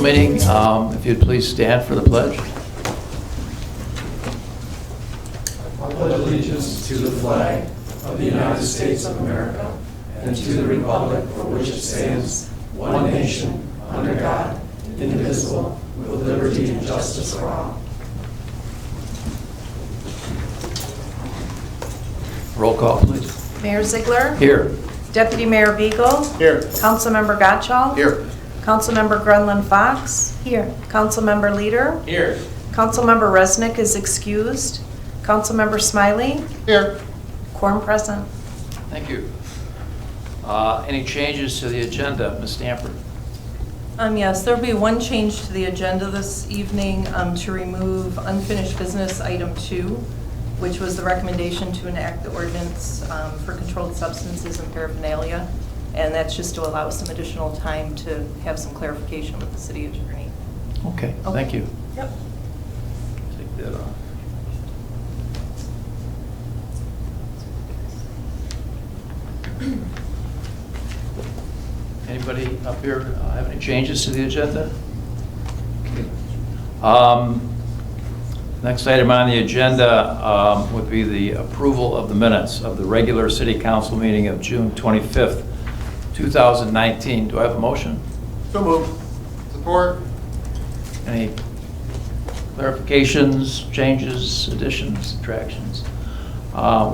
meeting. If you'd please stand for the pledge. I pledge allegiance to the flag of the United States of America and to the republic for which it stands, one nation, under God, indivisible, with liberty and justice for all. Roll call, please. Mayor Ziegler. Here. Deputy Mayor Beagle. Here. Councilmember Gottschall. Here. Councilmember Grunland Fox. Here. Councilmember Leader. Here. Councilmember Resnick is excused. Councilmember Smiley. Here. Quorum present. Thank you. Any changes to the agenda, Ms. Stanford? Yes, there'll be one change to the agenda this evening to remove unfinished business item 2, which was the recommendation to enact the ordinance for controlled substances and paraphernalia. And that's just to allow some additional time to have some clarification with the city attorney. Okay, thank you. Yep. Take that off. Anybody up here have any changes to the agenda? Okay. Next item on the agenda would be the approval of the minutes of the regular city council meeting of June 25th, 2019. Do I have a motion? So moved. Support. Any clarifications, changes, additions, subtractions?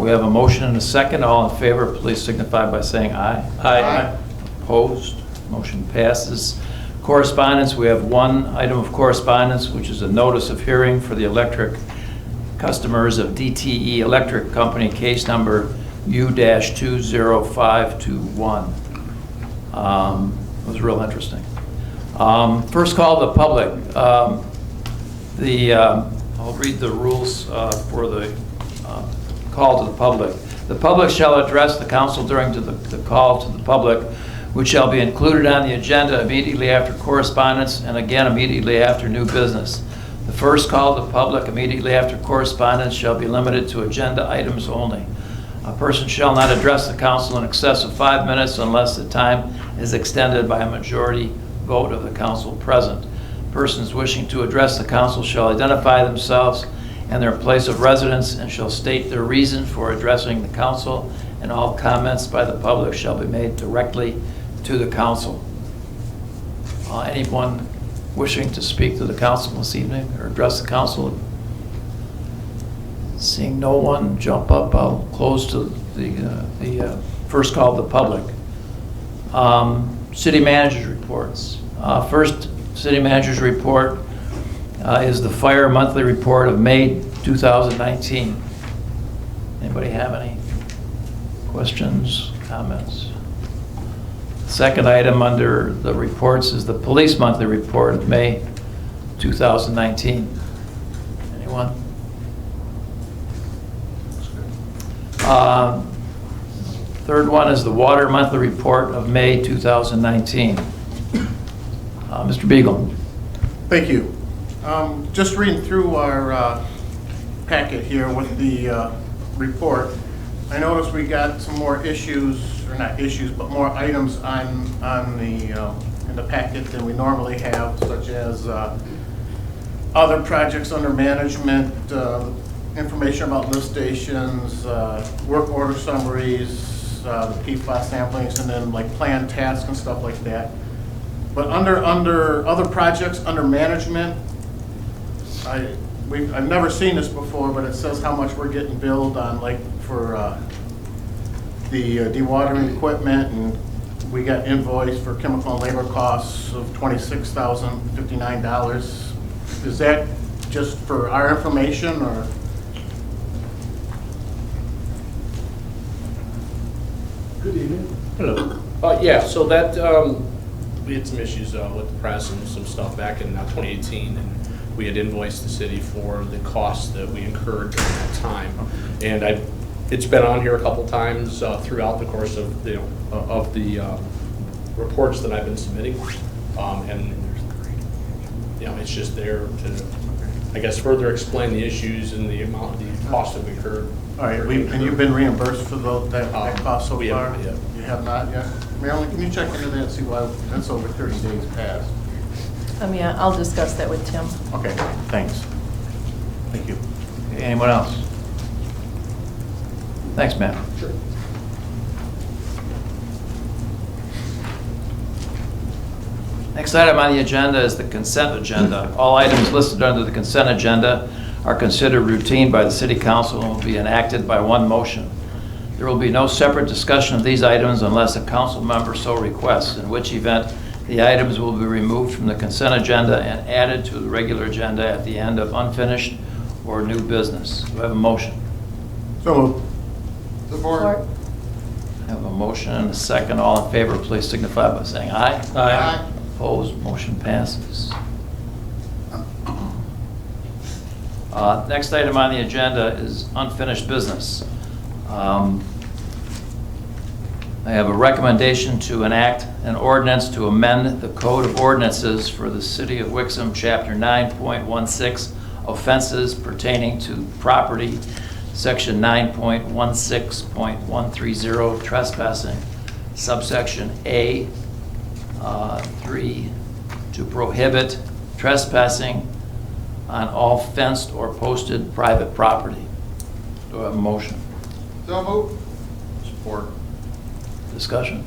We have a motion and a second. All in favor, please signify by saying aye. Aye. Opposed? Motion passes. Correspondence, we have one item of correspondence, which is a notice of hearing for the electric customers of DTE Electric Company, case number U-20521. It was real interesting. First call to the public. I'll read the rules for the call to the public. The public shall address the council during the call to the public, which shall be included on the agenda immediately after correspondence and again immediately after new business. The first call to the public immediately after correspondence shall be limited to agenda items only. A person shall not address the council in excess of 5 minutes unless the time is extended by a majority vote of the council present. Persons wishing to address the council shall identify themselves and their place of residence and shall state their reason for addressing the council, and all comments by the public shall be made directly to the council. Anyone wishing to speak to the council this evening or address the council? Seeing no one jump up, I'll close to the first call to the public. City managers reports. First city managers report is the fire monthly report of May 2019. Anybody have any questions, comments? Second item under the reports is the police monthly report of May 2019. Anyone? Third one is the water monthly report of May 2019. Mr. Beagle. Thank you. Just reading through our packet here with the report, I noticed we got some more issues, or not issues, but more items on the in the packet than we normally have, such as other projects under management, information about lift stations, work order summaries, the PFAS samplings, and then like planned tasks and stuff like that. But under other projects under management, I've never seen this before, but it says how much we're getting billed on, like for the dewatering equipment, and we got invoiced for chemical and labor costs of $26,059. Is that just for our information, or? Good evening. Hello. Yeah, so that, we had some issues with the press and some stuff back in 2018, and we had invoiced the city for the costs that we incurred during that time. And it's been on here a couple times throughout the course of the reports that I've been submitting. And it's just there to, I guess, further explain the issues and the amount, the cost that we incurred. All right, and you've been reimbursed for that cost so we far? haven't yet. You have not yet? Marilyn, can you check into that and see why that's over 30 days past? Yeah, I'll discuss that with Tim. Okay, thanks. Thank you. Okay, anyone else? Thanks, Matt. Sure. Next item on the agenda is the consent agenda. All items listed under the consent agenda are considered routine by the City Council and will be enacted by one motion. There will be no separate discussion of these items unless a council member so requests, in which event the items will be removed from the consent agenda and added to the regular agenda at the end of unfinished or new business. Do I have a motion? So moved. Support. I have a motion and a second. All in favor, please signify by saying aye. Aye. Opposed, motion passes. Next item on the agenda is unfinished business. I have a recommendation to enact an ordinance to amend the Code of Ordinances for the City of Wixom, Chapter 9.16, offenses pertaining to property, Section 9.16.130, trespassing, subsection A, 3, to prohibit trespassing on all fenced or posted private property. Do I have a motion? So moved. Support. Discussion?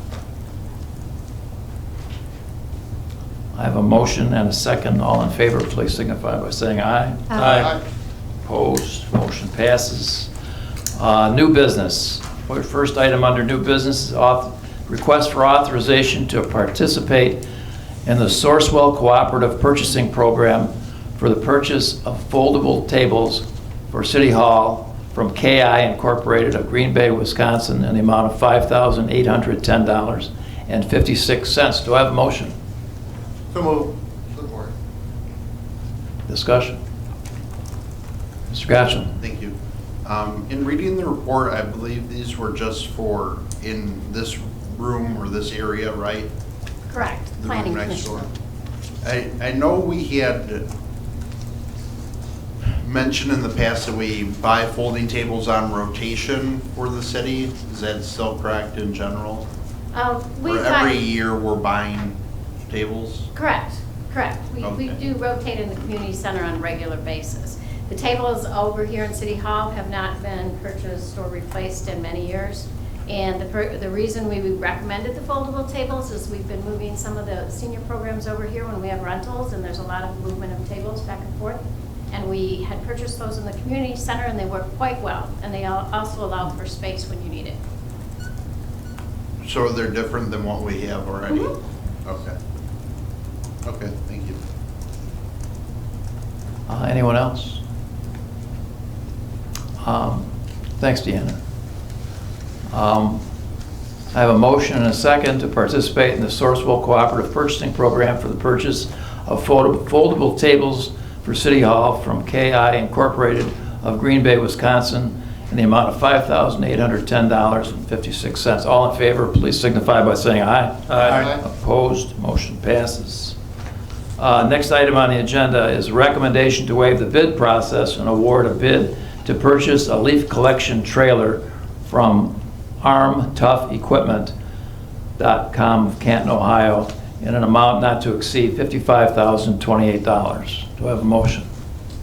I have a motion and a second. All in favor, please signify by saying aye. Aye. Opposed, motion passes. New business. Our first item under new business is request for authorization to participate in the Sourcewell Cooperative Purchasing Program for the purchase of foldable tables for City Hall from KI Incorporated of Green Bay, Wisconsin, in the amount of $5,810.56. Do I have a motion? So moved. Support. Discussion? Mr. Gotcha. Thank you. In reading the report, I believe these were just for in this room or this area, right? Correct. The Planning room next door. Commission. I know we had mentioned in the past that we buy folding tables on rotation for the city. Is that still correct in general? We've Or got- every year we're buying tables? Correct, correct. We Okay. do rotate in the community center on a regular basis. The tables over here in City Hall have not been purchased or replaced in many years. And the reason we recommended the foldable tables is we've been moving some of the senior programs over here when we have rentals, and there's a lot of movement of tables back and forth. And we had purchased those in the community center, and they work quite well. And they also allow for space when you need it. So they're different than what we have already? Mhm. Okay. Okay, thank you. Anyone else? Thanks, Deanna. I have a motion and a second to participate in the Sourcewell Cooperative Purchasing Program for the purchase of foldable tables for City Hall from KI Incorporated of Green Bay, Wisconsin, in the amount of $5,810.56. All in favor, please signify by saying aye. Aye. Opposed, motion passes. Next item on the agenda is a recommendation to waive the bid process and award a bid to purchase a leaf collection trailer from ArmToughEquipment.com of Canton, Ohio, in an amount not to exceed $55,028. Do I have a motion?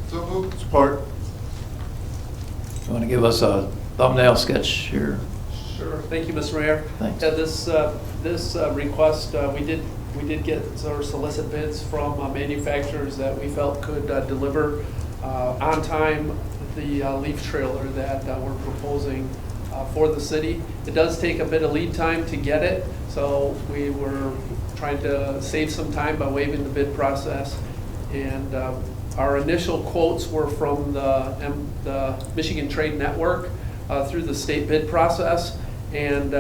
So moved. Support. You want to give us a thumbnail sketch here? Sure. Thank you, Mr. Mayor. Thanks. Yeah, this request, we did get or solicit bids from manufacturers that we felt could deliver on time the leaf trailer that we're proposing for the city. It does take a bit of lead time to get it, so we were trying to save some time by waiving the bid process. And our initial quotes were from the Michigan Trade Network through the state bid process. And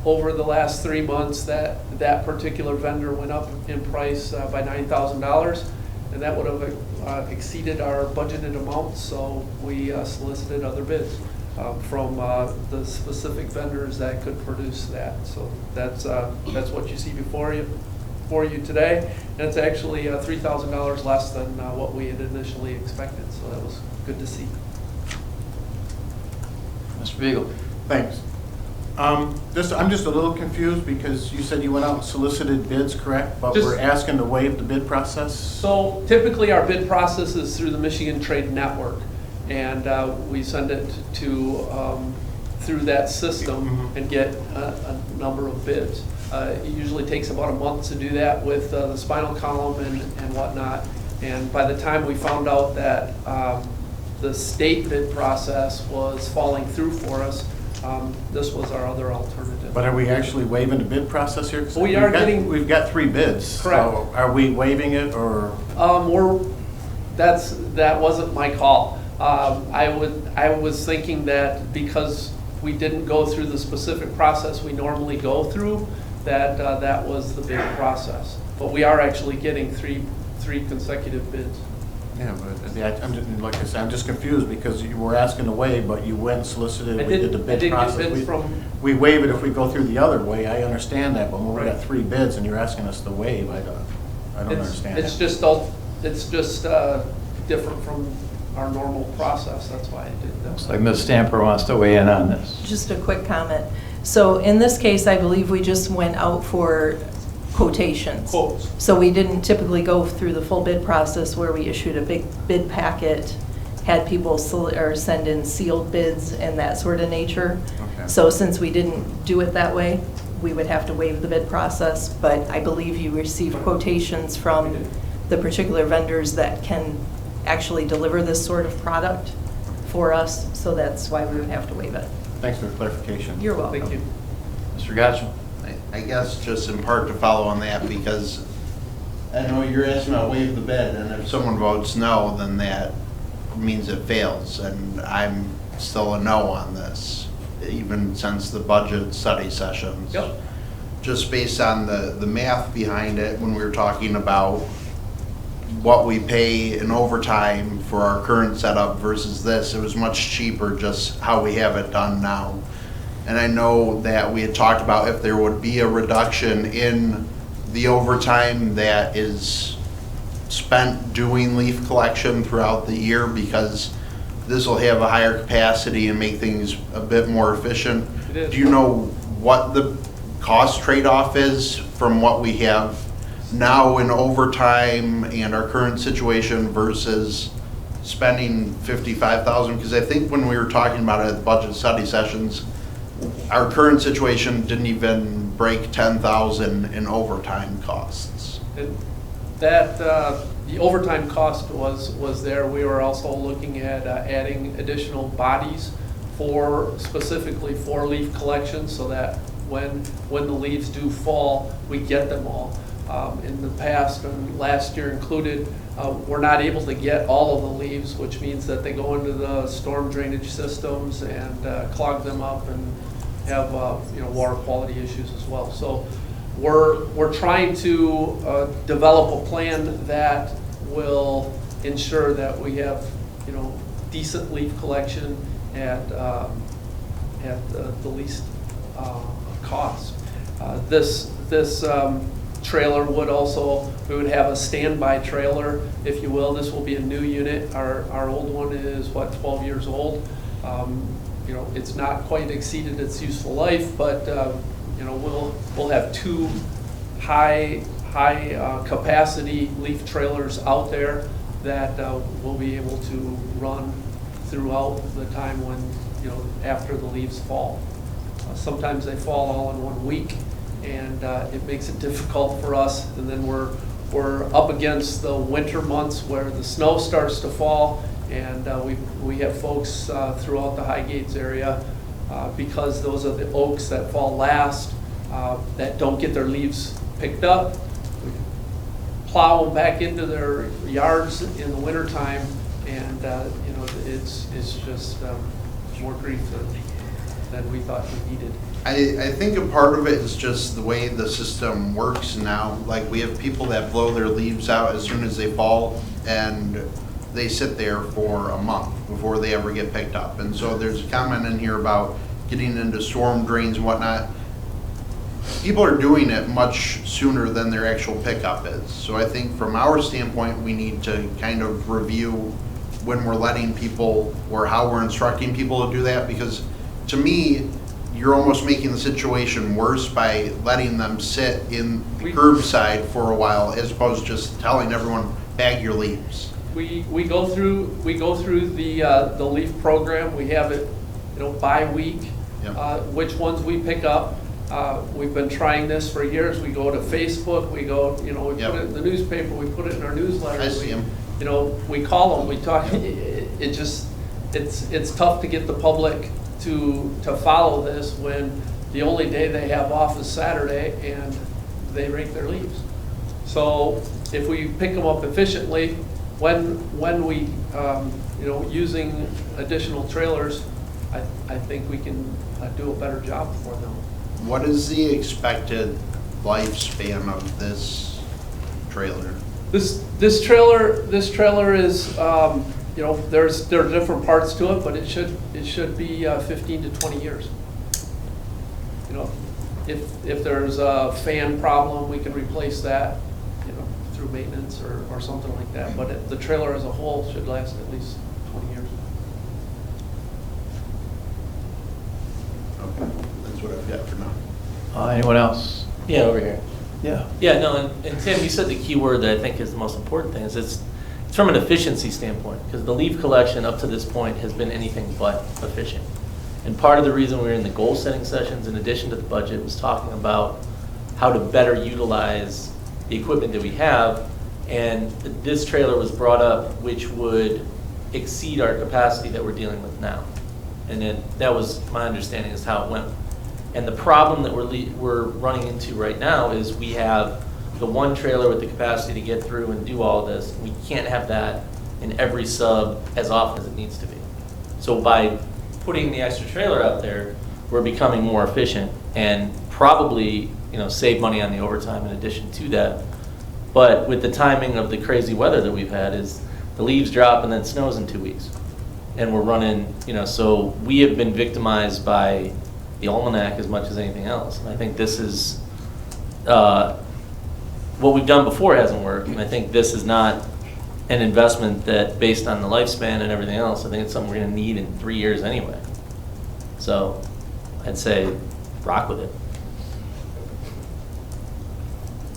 over the last 3 months, that particular vendor went up in price by $9,000. And that would have exceeded our budgeted amount, so we solicited other bids from the specific vendors that could produce that. So that's what you see before you today, and it's actually $3,000 less than what we had initially expected, so that was good to see. Mr. Beagle. Thanks. I'm just a little confused because you said you went out and solicited bids, correct? But Just- we're asking to waive the bid process? So typically, our bid process is through the Michigan Trade Network, and we send it to, through that system and get a number of bids. It usually takes about a month to do that with the spinal column and whatnot. And by the time we found out that the state bid process was falling through for us, this was our other alternative. But are we actually waiving the bid process here? 'Cause We are we've got 3 bids. Correct. So are we waiving it or? That wasn't my call. I was thinking that because we didn't go through the specific process we normally go through, that was the bid process. But we are actually getting three consecutive bids. Yeah, but I'm just, like I said, I'm just confused because you were asking to waive, but you went and solicited, I we did the did bid get process. bids from- We waive it if we go through the other way, I understand that, but when we got Right. 3 bids and you're asking us to waive, I don't understand It's that. just different from our normal process, that's why I did that. Looks like Ms. Stamper wants to weigh in on this. Just a quick comment. So in this case, I believe we just went out for quotations. Quotes. So we didn't typically go through the full bid process where we issued a big bid packet, had people send in sealed bids and that sort of nature. Okay. So since we didn't do it that way, we would have to waive the bid process. But I believe you received quotations from the particular vendors that can actually deliver this sort of product for us. So that's why we would have to waive it. Thanks for the clarification. You're welcome. Thank you. Mr. Gotcha? I guess just in part to follow on that, because I know you're asking about waive the bid, and if someone votes no, then that means it fails, and I'm still a no on this, even since the budget study sessions. Yep. Just based on the math behind it, when we were talking about what we pay in overtime for our current setup versus this, it was much cheaper just how we have it done now. And I know that we had talked about if there would be a reduction in the overtime that is spent doing leaf collection throughout the year, because this will have a higher capacity and make things a bit more efficient. It is. Do you know what the cost trade-off is from what we have now in overtime and our current situation versus spending $55,000? Because I think when we were talking about it at the budget study sessions, our current situation didn't even break $10,000 in overtime costs. The overtime cost was there. We were also looking at adding additional bodies specifically for leaf collection, so that when the leaves do fall, we get them all. In the past, and last year included, we're not able to get all of the leaves, which means that they go into the storm drainage systems and clog them up and have water quality issues as well. So we're trying to develop a plan that will ensure that we have decent leaf collection at the least cost. This trailer we would have a standby trailer, if you will. This will be a new unit. Our old one is 12 years old. It's not quite exceeded its useful life, but we'll have 2 high capacity leaf trailers out there that we'll be able to run throughout the time when after the leaves fall. Sometimes they fall all in 1 week, and it makes it difficult for us. And then we're up against the winter months where the snow starts to fall, and we have folks throughout the High Gates area, because those are the oaks that fall last, that don't get their leaves picked up. We plow them back into their yards in the wintertime, and it's just more grief than we thought we needed. I think a part of it is just the way the system works now. Like, we have people that blow their leaves out as soon as they fall, and they sit there for a month before they ever get picked up. And so there's a comment in here about getting into storm drains and whatnot. People are doing it much sooner than their actual pickup is. So I think from our standpoint, we need to kind of review when we're letting people, or how we're instructing people to do that, because to me, you're almost making the situation worse by letting them sit in the We- curbside for a while as opposed to just telling everyone, bag your leaves. We go through the leaf program. We have it, by week, Yep. which ones we pick up. We've been trying this for years. We go to Facebook, we go, we Yep. put it in the newspaper, we put it in our newsletter. I see 'em. We call them, we talk, it's tough to get the public to follow this when the only day they have off is Saturday and they rake their leaves. So if we pick them up efficiently, when we, using additional trailers, I think we can do a better job for them. What is the expected lifespan of this trailer? This trailer is, there are different parts to it, but it should be 15 to 20 years. If there's a fan problem, we can replace that, through maintenance or something like that. But the trailer as a whole should last at least 20 years. Okay, that's what I've got for now. Anyone else? Yeah, over here. Yeah. Yeah, no, and Tim, you said the key word that I think is the most important thing is it's from an efficiency standpoint, because the leaf collection up to this point has been anything but efficient. And part of the reason we were in the goal setting sessions, in addition to the budget, was talking about how to better utilize the equipment that we have. And this trailer was brought up, which would exceed our capacity that we're dealing with now. And then that was my understanding is how it went. And the problem that we're running into right now is we have the one trailer with the capacity to get through and do all this. We can't have that in every sub as often as it needs to be. So by putting the extra trailer out there, we're becoming more efficient and probably, save money on the overtime in addition to that. But with the timing of the crazy weather that we've had is the leaves drop and then it snows in 2 weeks. And we're running, so we have been victimized by the almanac as much as anything else. And I think this is, what we've done before hasn't worked. And I think this is not an investment that, based on the lifespan and everything else, I think it's something we're gonna need in 3 years anyway. So I'd say rock with it.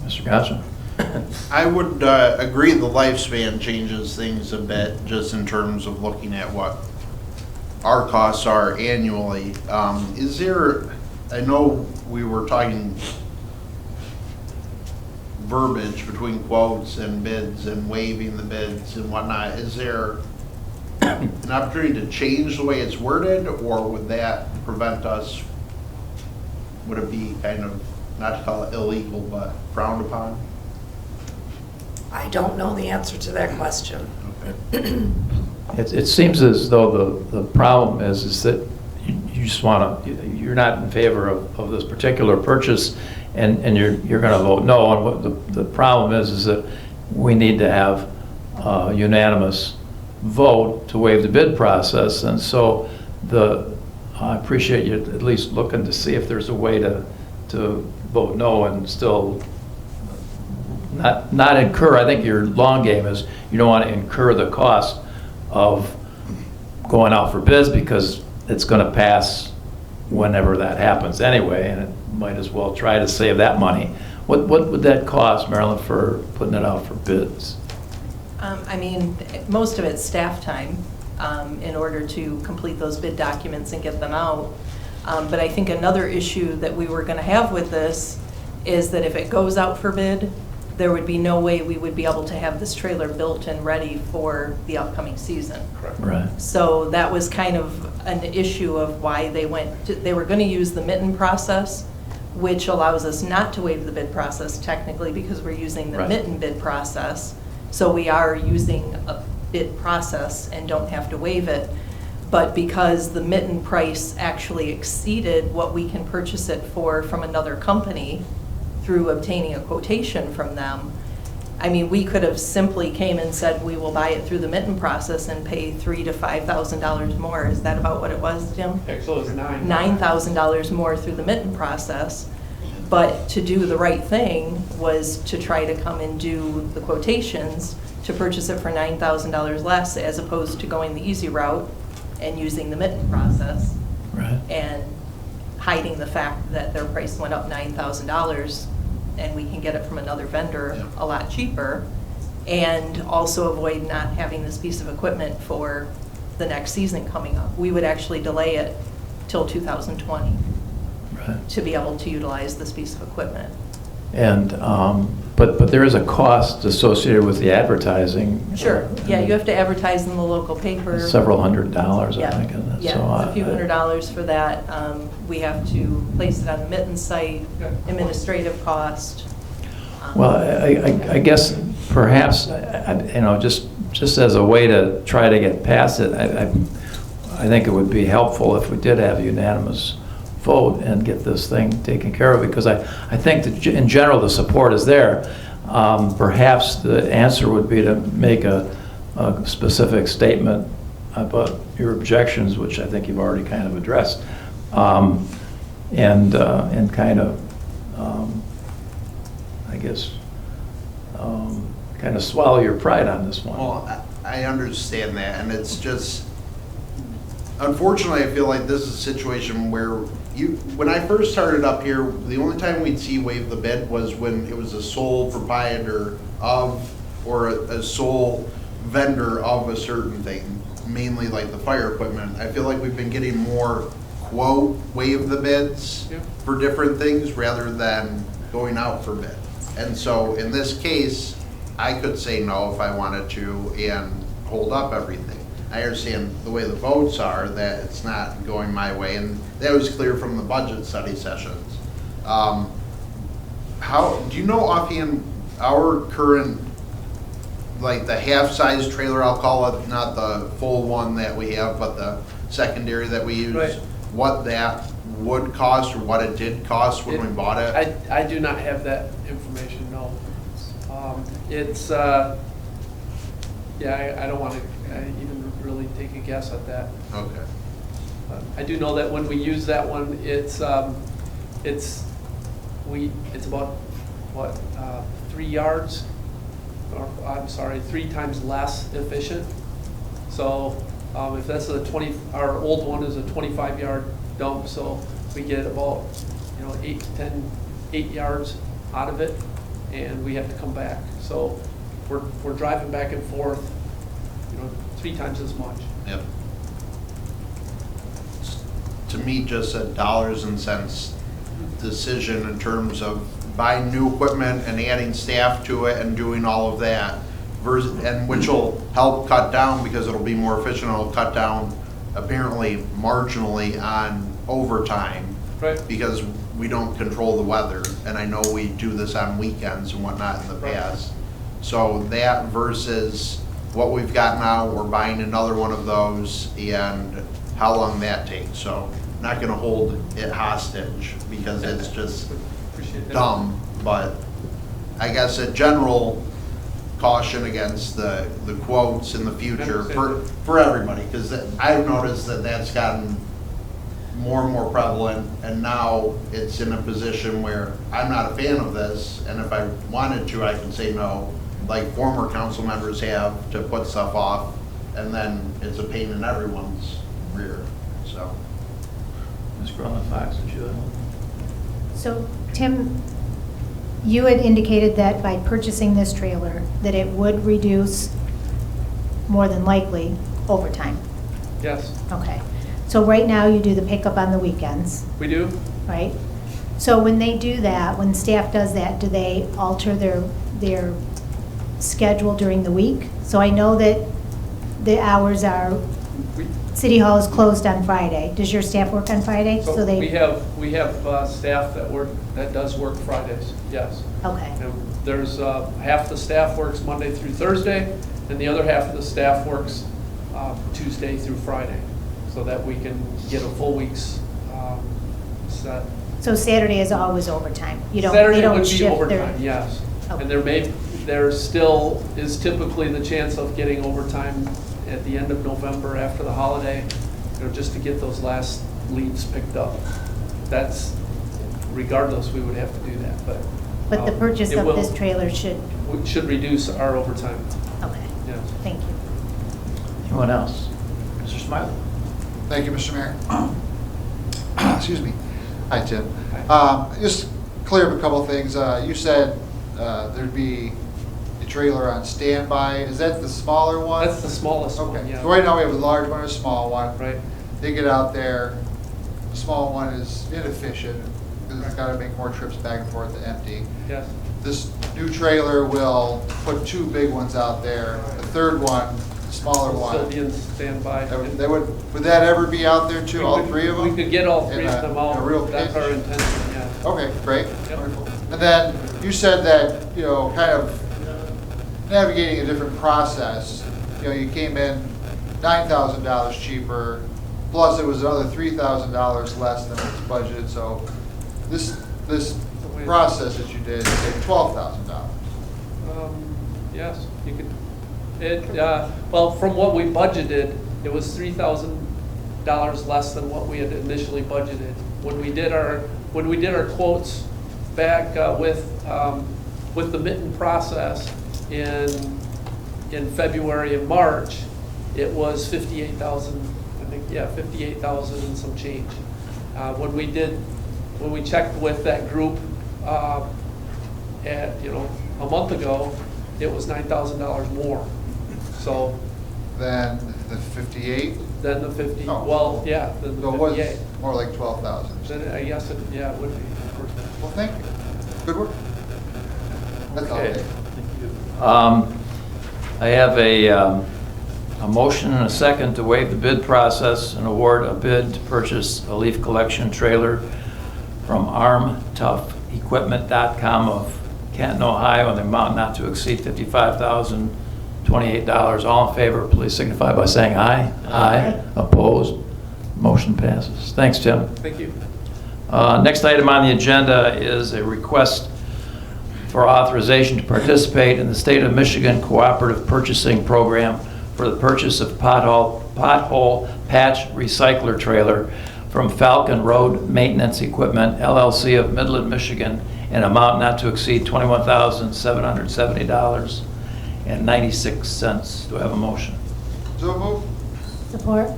Mr. Gotcha? I would agree the lifespan changes things a bit, just in terms of looking at what our costs are annually. Is there, I know we were talking verbiage between quotes and bids and waiving the bids and whatnot. Is there an opportunity to change the way it's worded, or would that prevent us, would it be kind of, not to call it illegal, but frowned upon? I don't know the answer to that question. Okay. It seems as though the problem is that you just want to, you're not in favor of this particular purchase, and you're going to vote no. And what the problem is that we need to have a unanimous vote to waive the bid process. And so I appreciate you at least looking to see if there's a way to vote no and still not incur. I think your long game is you don't want to incur the cost of going out for bids, because it's going to pass whenever that happens anyway, and it might as well try to save that money. What would that cost, Marilyn, for putting it out for bids? Most of it's staff time in order to complete those bid documents and get them out. But I think another issue that we were going to have with this is that if it goes out for bid, there would be no way we would be able to have this trailer built and ready for the upcoming season. Correct. Right. So that was kind of an issue of why they were going to use the mitten process, which allows us not to waive the bid process technically, because we're using the Right. mitten bid process. So we are using a bid process and don't have to waive it. But because the mitten price actually exceeded what we can purchase it for from another company through obtaining a quotation from them, we could have simply came and said, we will buy it through the mitten process and pay $3,000 to $5,000 more. Is that about what it was, Jim? Actually, it's $9,000 more through the mitten process. But to do the right thing was to try to come and do the quotations to purchase it for $9,000 less, as opposed to going the easy route and using the mitten process. Right. And hiding the fact that their price went up $9,000 and we can get it from another vendor Yeah. a lot cheaper, and also avoid not having this piece of equipment for the next season coming up. We would actually delay it till 2020 Right. to be able to utilize this piece of equipment. And, but there is a cost associated with the advertising. Sure, yeah, you have to advertise in the local paper. Several $100s, I Yeah, think. isn't it? So, yeah, it's a few $100s for that. We have to place it on the Midland site, administrative cost. Well, I guess perhaps, just as a way to try to get past it, I think it would be helpful if we did have a unanimous vote and get this thing taken care of, because I think that in general the support is there. Perhaps the answer would be to make a specific statement about your objections, which I think you've already kind of addressed, and kind of, I guess, kind of swallow your pride on this one. Well, I understand that, and it's just, unfortunately, I feel like this is a situation where when I first started up here, the only time we'd see waive the bid was when it was a sole proprietor of, or a sole vendor of a certain thing, mainly like the fire equipment. I feel like we've been getting more quote waive the bids for different things rather than going out for bid. And so in this case, I could say no if I wanted to and hold up everything. I understand the way the votes are, that it's not going my way, and that was clear from the budget study sessions. How, do you know offhand our current, like the half-size trailer, I'll call it, not the full one that we have, but the secondary that we use, Right. what that would cost or what it did cost when we bought it? I do not have that information, no. It's, yeah, I don't want to even really take a guess at that. Okay. I do know that when we use that one, it's about, what, 3 yards? Or, I'm sorry, 3 times less efficient. So if that's our old one is a 25-yard dump, so we get about, 8 yards out of it, and we have to come back. So we're driving back and forth, 3 times as much. Yep. To me, just a dollars and cents decision in terms of buying new equipment and adding staff to it and doing all of that, versus, and which will help cut down because it'll be more efficient. It'll cut down apparently marginally on overtime. Right. Because we don't control the weather, and I know we do this on weekends and whatnot in the past. So that versus what we've got now, we're buying another one of those, and how long that takes. So not gonna hold it hostage because it's just dumb, but I guess a general caution against the quotes in the future for everybody, because I've noticed that that's gotten more and more prevalent, and now it's in a position where I'm not a fan of this, and if I wanted to, I can say no, like former council members have, to put stuff off, and then it's a pain in everyone's rear, so. Ms. Grumman-Fox, would you? So, Tim, you had indicated that by purchasing this trailer, that it would reduce, more than likely, overtime. Yes, Okay. So right now, you do the pickup on the weekends, we do. right? So when they do that, when staff does that, do they alter their schedule during the week? So I know that the hours are, We- City Hall is closed on Friday. Does your staff work on Friday? So we have staff that does work Fridays, yes. Okay, And there's half the staff works Monday through Thursday, and the other half of the staff works Tuesday through Friday, so that we can get a full week's set. so Saturday is always overtime? You don't, Saturday they don't would be shift their... overtime, yes. Okay. And there still is typically the chance of getting overtime at the end of November after the holiday, just to get those last leads picked up. That's, regardless, we would have to do that, but. But the purchase it of will- this trailer should, should reduce our overtime, okay, yes. thank you. Anyone else? Mr. Smiley? Thank you, Mr. Mayor. Excuse me. Hi, Tim. Just clear up a couple things. You said there'd be a trailer on standby. Is that the smaller one? That's the smallest one, Okay. yeah. So right now we have a large one and a small one. Right. They get out there, the small one is inefficient because it's got to make more trips back and forth to empty. Yes. This new trailer will put 2 big ones out there. The third one, the smaller Still be one, in standby. they would that ever be out there too, all 3 of them? We could get all 3 In of them out. in a real That's pinch? our intention, yeah. Okay, great, Yep. wonderful. And then you said that, kind of navigating a different process. You came in $9,000 cheaper, plus it was another $3,000 less than what's budgeted. So this process that you did saved $12,000. Yes, you could, well, from what we budgeted, it was $3,000 less than what we had initially budgeted. When we did our quotes back with the mitten process in February and March, it was 58,000, I think, yeah, 58,000 and some change. When we checked with that group a month ago, it was $9,000 more. So Then the 58, then the 50, Oh. well, yeah, then the so it was 58. more like 12,000. Then I guess it, yeah, it would be. Well, thank you. Good work. That's all, Okay. Dave. I have a motion and a second to waive the bid process and award a bid to purchase a leaf collection trailer from armtoughequipment.com of Canton, Ohio, in the amount not to exceed $55,028. All in favor, please signify by saying aye. Aye. Opposed? Motion passes. Thanks, Tim. Thank you. Next item on the agenda is a request for authorization to participate in the State of Michigan Cooperative Purchasing Program for the purchase of pothole patch recycler trailer from Falcon Road Maintenance Equipment, LLC of Midland, Michigan, in amount not to exceed $21,770.96. Do I have a motion? So move. Support?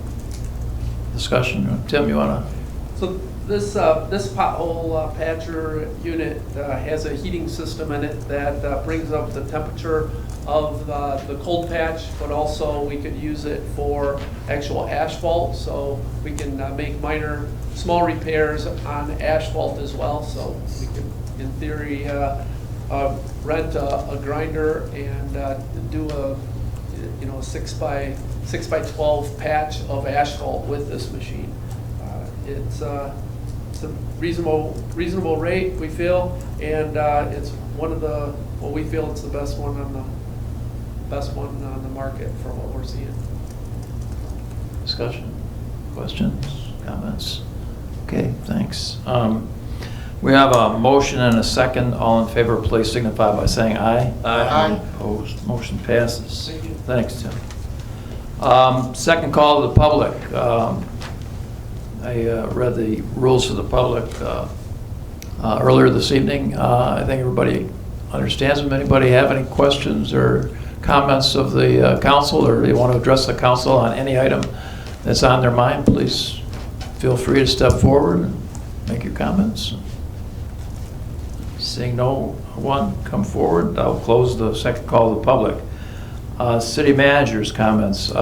Discussion? Tim, you want to? So this pothole patcher unit has a heating system in it that brings up the temperature of the cold patch, but also we could use it for actual asphalt, so we can make small repairs on asphalt as well. So we can, in theory, rent a grinder and do a 6 by 12 patch of asphalt with this machine. It's a reasonable rate, we feel, and it's we feel it's the best one on the market for what we're seeing. Discussion, questions, comments? Okay, thanks. We have a motion and a second. All in favor, please signify by saying aye. Aye. Opposed, motion passes. Thank you. Thanks, Tim. Second call to the public. I read the rules to the public earlier this evening. I think everybody understands them. Anybody have any questions or comments of the council, or you want to address the council on any item that's on their mind? Please feel free to step forward and make your comments. Seeing no one come forward, I'll close the second call to the public. City manager's comments.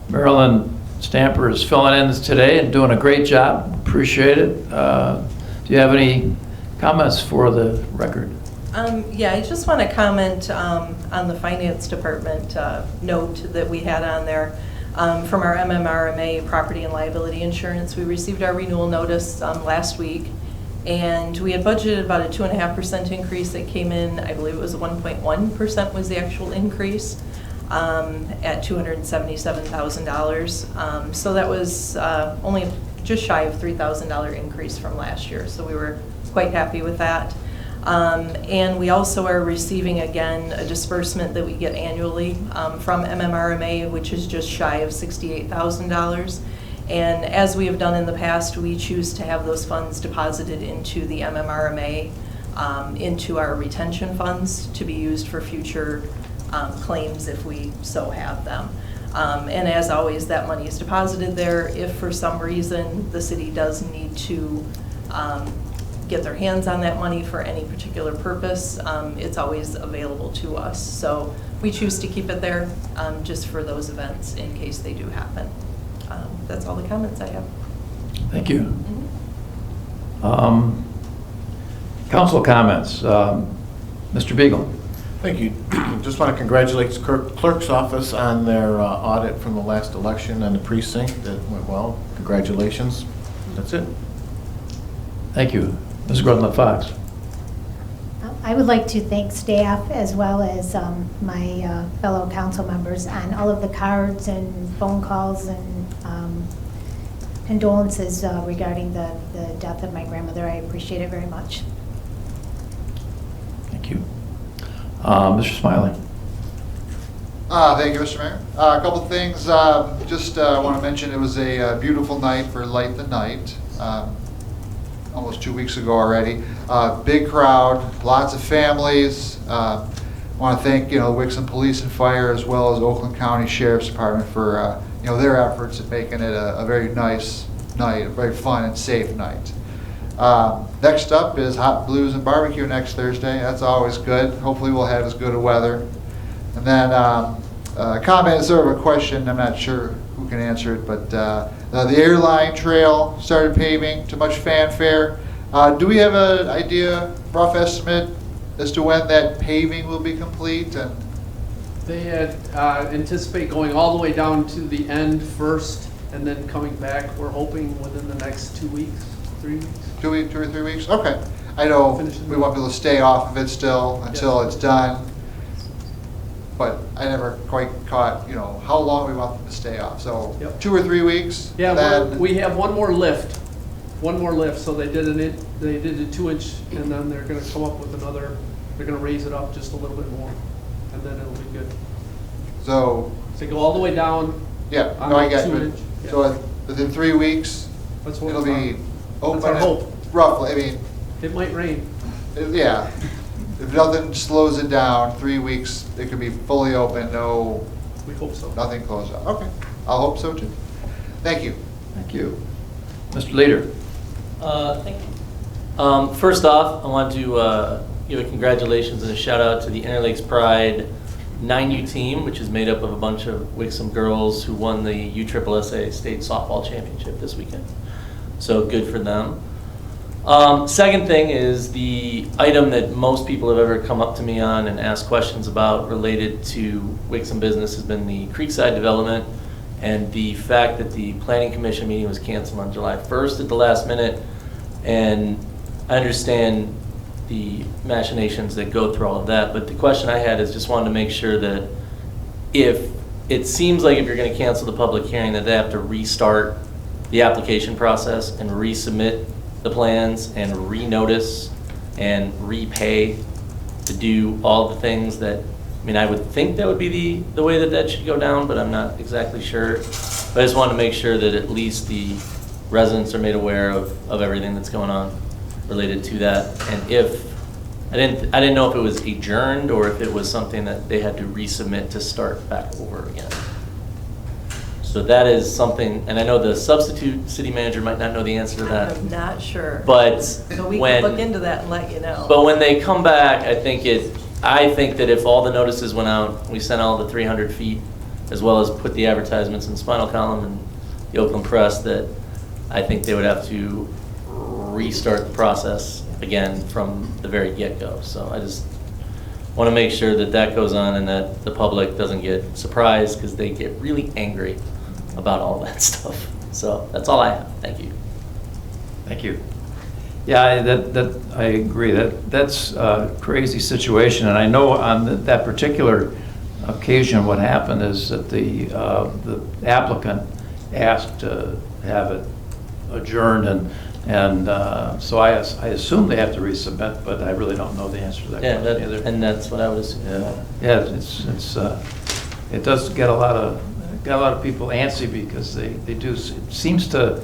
Marilyn Stamper is filling in today and doing a great job. Appreciate it. Do you have any comments for the record? Yeah, I just want to comment on the finance department note that we had on there from our MMRMA property and liability insurance. We received our renewal notice last week, and we had budgeted about a 2.5% increase. That came in, I believe it was 1.1% was the actual increase at $277,000. So that was only just shy of $3,000 increase from last year. So we were quite happy with that. And we also are receiving, again, a disbursement that we get annually from MMRMA, which is just shy of $68,000. And as we have done in the past, we choose to have those funds deposited into the MMRMA, into our retention funds to be used for future claims if we so have them. And as always, that money is deposited there. If for some reason the city does need to get their hands on that money for any particular purpose, it's always available to us. So we choose to keep it there just for those events in case they do happen. That's all the comments I have. Thank you. Council comments. Mr. Beagle. Thank you. Just want to congratulate the clerk's office on their audit from the last election and the precinct. That went well. Congratulations. That's it. Thank you. Ms. Gordon Fox. I would like to thank staff as well as my fellow council members on all of the cards and phone calls and condolences regarding the death of my grandmother. I appreciate it very much. Thank you. Mr. Smiley. Thank you, Mr. Mayor. A couple things. Just want to mention it was a beautiful night for Light the Night. Almost 2 weeks ago already. Big crowd, lots of families. Want to thank the Wixom Police and Fire as well as Oakland County Sheriff's Department for their efforts in making it a very nice night, a very fun and safe night. Next up is Hot Blues and Barbecue next Thursday. That's always good. Hopefully we'll have as good a weather. And then a comment is sort of a question. I'm not sure who can answer it, but the airline trail started paving to much fanfare. Do we have an idea, rough estimate, as to when that paving will be complete? And They had anticipate going all the way down to the end first and then coming back. We're hoping within the next 2 weeks, 3 weeks. 2 or 3 weeks? Okay. I know we want people to stay off of it still until it's done. But I never quite caught, how long we want them to stay off. So 2 or 3 weeks? Yeah, then we have one more lift. So they did a 2-inch, and then they're going to come up with another. They're going to raise it up just a little bit more, and then it'll be good. So So go all the way down. yeah, on no, I the get 2 it. inch. Yeah. So within 3 weeks, That's what it'll be open. That's our hope. Roughly, I mean, It might rain. yeah. If nothing slows it down, 3 weeks, it could be fully open, We hope so. nothing closed up. Okay, I'll hope so too. Thank you. Thank you. Mr. Leader. Thank you. First off, I want to give a congratulations and a shout out to the Interlakes Pride 9U team, which is made up of a bunch of Wixom girls who won the USSSA State Softball Championship this weekend. So good for them. Second thing is the item that most people have ever come up to me on and asked questions about related to Wixom business has been the Creekside development and the fact that the Planning Commission meeting was canceled on July 1st at the last minute. And I understand the machinations that go through all of that, but the question I had is just wanted to make sure that if it seems like if you're going to cancel the public hearing that they have to restart the application process and resubmit the plans and renotice and repay to do all the things that, I would think that would be the way that should go down, but I'm not exactly sure. But I just wanted to make sure that at least the residents are made aware of everything that's going on related to that. And if, I didn't know if it was adjourned or if it was something that they had to resubmit to start back over again. So that is something, and I know the substitute city manager might not know the answer to that. I'm not sure. But So we can look into that and let you know. But when they come back, I think that if all the notices went out, we sent all the 300 feet, as well as put the advertisements in Spinal Column and the Oakland Press, that I think they would have to restart the process again from the very get-go. So I just want to make sure that goes on and that the public doesn't get surprised because they get really angry about all that stuff. So that's all I have. Thank you. Thank you. Yeah, that I agree. That's a crazy situation, and I know on that particular occasion, what happened is that the applicant asked to have it adjourned, and so I assume they have to resubmit, but I really don't know the answer to that question either. And that's what I would assume. Yeah, it does get a lot of people antsy because they do. It seems to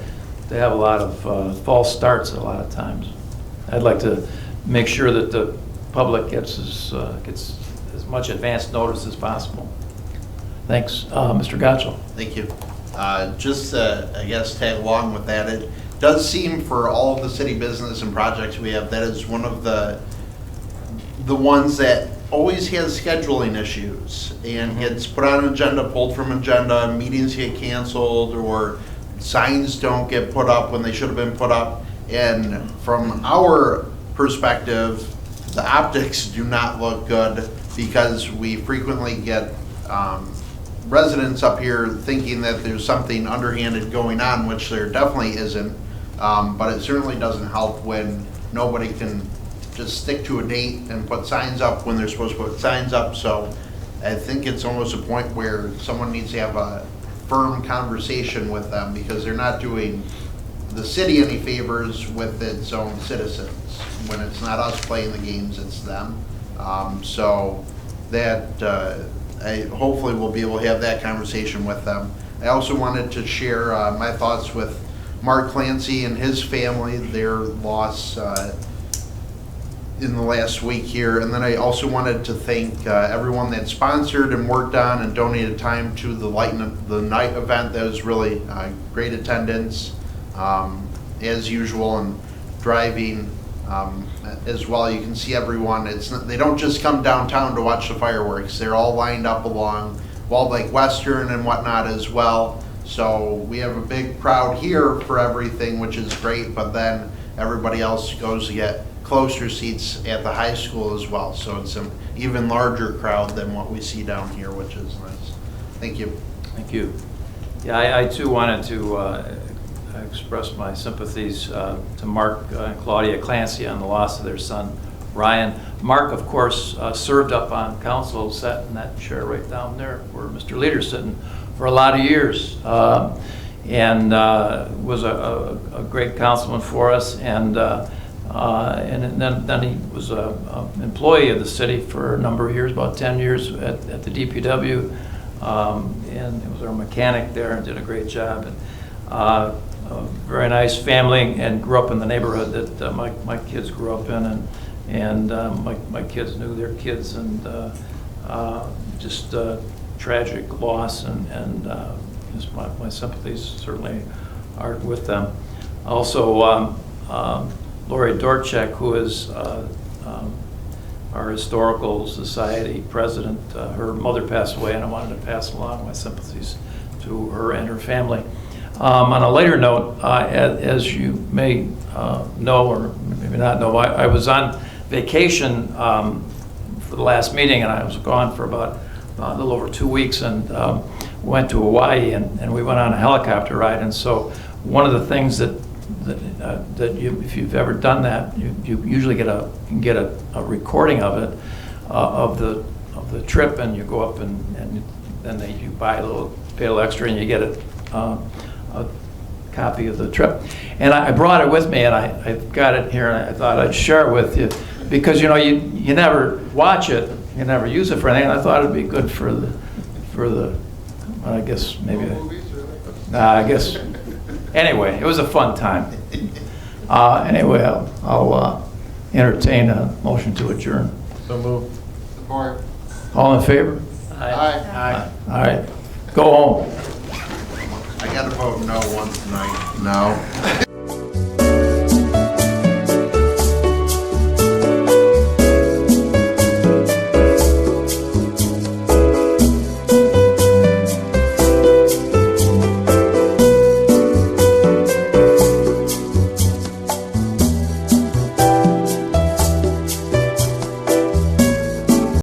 have a lot of false starts a lot of times. I'd like to make sure that the public gets as much advance notice as possible. Thanks, Mr. Gotchel. Thank you. Just, I guess, tag along with that. does seem for all of the city business and projects we have, that is one of the ones that always has scheduling issues and gets put on an agenda, pulled from agenda, meetings get canceled, or signs don't get put up when they should have been put up. And from our perspective, the optics do not look good because we frequently get residents up here thinking that there's something underhanded going on, which there definitely isn't. But it certainly doesn't help when nobody can just stick to a date and put signs up when they're supposed to put signs up. So I think it's almost a point where someone needs to have a firm conversation with them, because they're not doing the city any favors with its own citizens. When it's not us playing the games, it's them. So that I hopefully we'll be able to have that conversation with them. I also wanted to share my thoughts with Mark Clancy and his family, their loss in the last week here. And then I also wanted to thank everyone that sponsored and worked on and donated time to the Light in the Night event. That was really great attendance as usual, and driving as well. You can see everyone. They don't just come downtown to watch the fireworks. They're all lined up along Walled Lake Western and whatnot as well. So we have a big crowd here for everything, which is great, but then everybody else goes to get closer seats at the high school as well. So it's an even larger crowd than what we see down here, which is nice. Thank you. Thank you. Yeah, I too wanted to express my sympathies to Mark and Claudia Clancy on the loss of their son, Ryan. Mark, of course, served up on council, sat in that chair right down there where Mr. Leader's sitting for a lot of years, and was a great councilman for us. And then he was an employee of the city for a number of years, about 10 years at the DPW, and he was our mechanic there and did a great job. And, a very nice family, and grew up in the neighborhood that my kids grew up in, and my kids knew their kids, and just tragic loss, and just my sympathies certainly are with them. Also, Lori Dorchek, who is our Historical Society president, her mother passed away, and I wanted to pass along my sympathies to her and her family. On a later note, as you may know, or maybe not know, I was on vacation for the last meeting, and I was gone for about a little over 2 weeks, and went to Hawaii, and we went on a helicopter ride. And so one of the things that you, if you've ever done that, you usually can get a recording of it, of the trip, and you go up and then you buy a little extra, and you get a copy of the trip. And I brought it with me, and I've got it here, and I thought I'd share it with you, because you never watch it, you never use it for anything, and I thought it'd be good for the I guess maybe I guess anyway, it was a fun time. Anyway, I'll entertain a motion to adjourn. So moved. Support. All in favor? Aye. All right, go home. I got to vote no once tonight. No.